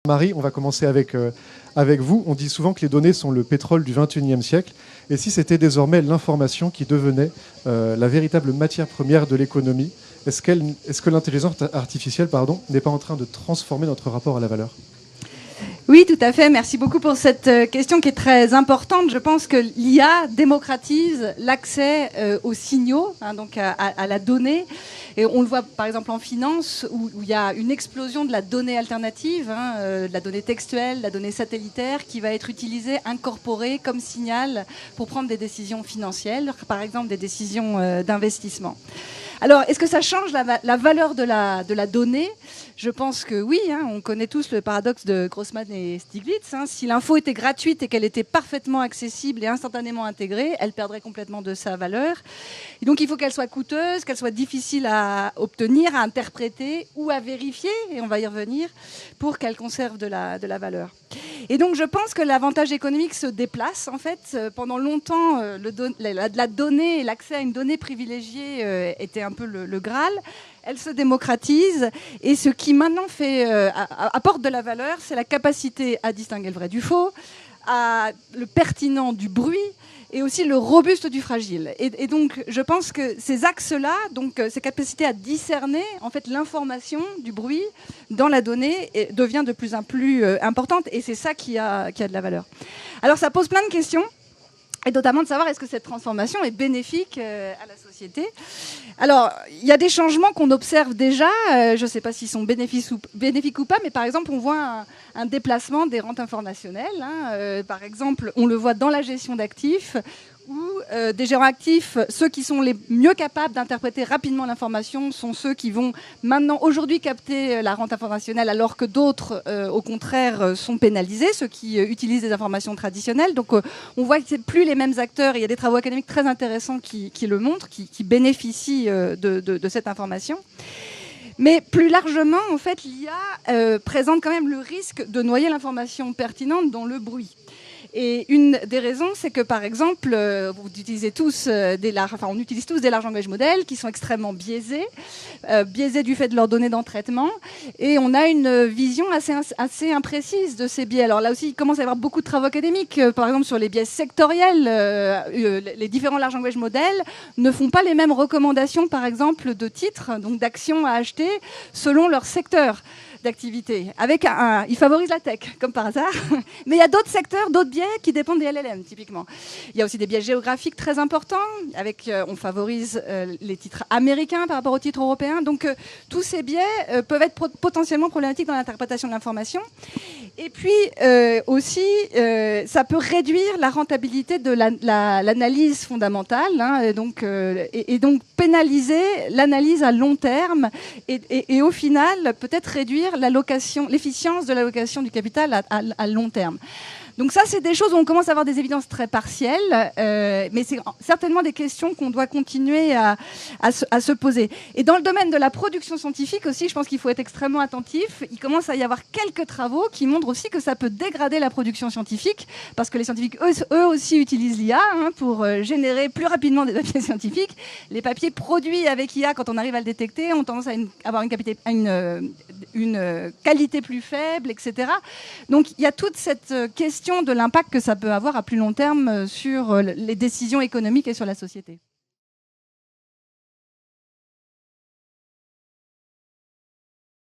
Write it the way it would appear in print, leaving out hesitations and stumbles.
Marie, on va commencer avec vous. On dit souvent que les données sont le pétrole du XXIe siècle. Et si c'était désormais l'information qui devenait la véritable matière première de l'économie, est-ce que l'intelligence artificielle n'est pas en train de transformer notre rapport à la valeur ? Oui, tout à fait. Merci beaucoup pour cette question qui est très importante. Je pense que l'IA démocratise l'accès aux signaux, donc à la donnée. Et on le voit par exemple en finance, où il y a une explosion de la donnée alternative, de la donnée textuelle, de la donnée satellitaire, qui va être utilisée, incorporée comme signal pour prendre des décisions financières, par exemple des décisions d'investissement. Alors, est-ce que ça change la valeur de la donnée ? Je pense que oui. On connaît tous le paradoxe de Grossman et Stiglitz. Si l'info était gratuite et qu'elle était parfaitement accessible et instantanément intégrée, elle perdrait complètement de sa valeur. Et donc, il faut qu'elle soit coûteuse, qu'elle soit difficile à obtenir, à interpréter ou à vérifier, et on va y revenir, pour qu'elle conserve de la valeur. Et donc, je pense que l'avantage économique se déplace. En fait, pendant longtemps, la donnée et l'accès à une donnée privilégiée était un peu le Graal. Elle se démocratise, et ce qui maintenant apporte de la valeur, c'est la capacité à distinguer le vrai du faux, le pertinent du bruit, et aussi le robuste du fragile. Et donc, je pense que ces axes-là, donc ces capacités à discerner en fait l'information du bruit dans la donnée, devient de plus en plus importante, et c'est ça qui a de la valeur. Alors, ça pose plein de questions. Et notamment de savoir est-ce que cette transformation est bénéfique à la société. Alors, il y a des changements qu'on observe déjà. Je ne sais pas s'ils sont bénéfiques ou pas, mais par exemple, on voit un déplacement des rentes informationnelles. Par exemple, on le voit dans la gestion d'actifs, où des gérants actifs, ceux qui sont les mieux capables d'interpréter rapidement l'information sont ceux qui vont maintenant, aujourd'hui, capter la rente informationnelle, alors que d'autres, au contraire, sont pénalisés, ceux qui utilisent des informations traditionnelles. Donc, on voit que ce n'est plus les mêmes acteurs. Il y a des travaux académiques très intéressants qui le montrent, qui bénéficient de cette information. Mais plus largement, en fait, l'IA présente quand même le risque de noyer l'information pertinente dans le bruit. Et une des raisons, c'est que, par exemple, on utilise tous des large language models qui sont extrêmement biaisés du fait de leurs données d'entraînement. Et on a une vision assez imprécise de ces biais. Alors là aussi, il commence à y avoir beaucoup de travaux académiques, par exemple sur les biais sectoriels. Les différents large language models ne font pas les mêmes recommandations, par exemple, de titres, donc d'actions à acheter, selon leur secteur d'activité. Ils favorisent la tech, comme par hasard. Mais il y a d'autres secteurs, d'autres biais qui dépendent des LLM, typiquement. Il y a aussi des biais géographiques très importants. On favorise les titres américains par rapport aux titres européens. Donc, tous ces biais peuvent être potentiellement problématiques dans l'interprétation de l'information. Et puis, aussi, ça peut réduire la rentabilité de l'analyse fondamentale, et donc pénaliser l'analyse à long terme, et au final, peut-être réduire l'efficience de l'allocation du capital à long terme. Donc ça, c'est des choses où on commence à avoir des évidences très partielles, mais c'est certainement des questions qu'on doit continuer à se poser. Et dans le domaine de la production scientifique aussi, je pense qu'il faut être extrêmement attentif. Il commence à y avoir quelques travaux qui montrent aussi que ça peut dégrader la production scientifique, parce que les scientifiques, eux aussi, utilisent l'IA pour générer plus rapidement des papiers scientifiques. Les papiers produits avec IA, quand on arrive à le détecter, ont tendance à avoir une qualité plus faible, etc. Donc il y a toute cette question de l'impact que ça peut avoir à plus long terme sur les décisions économiques et sur la société.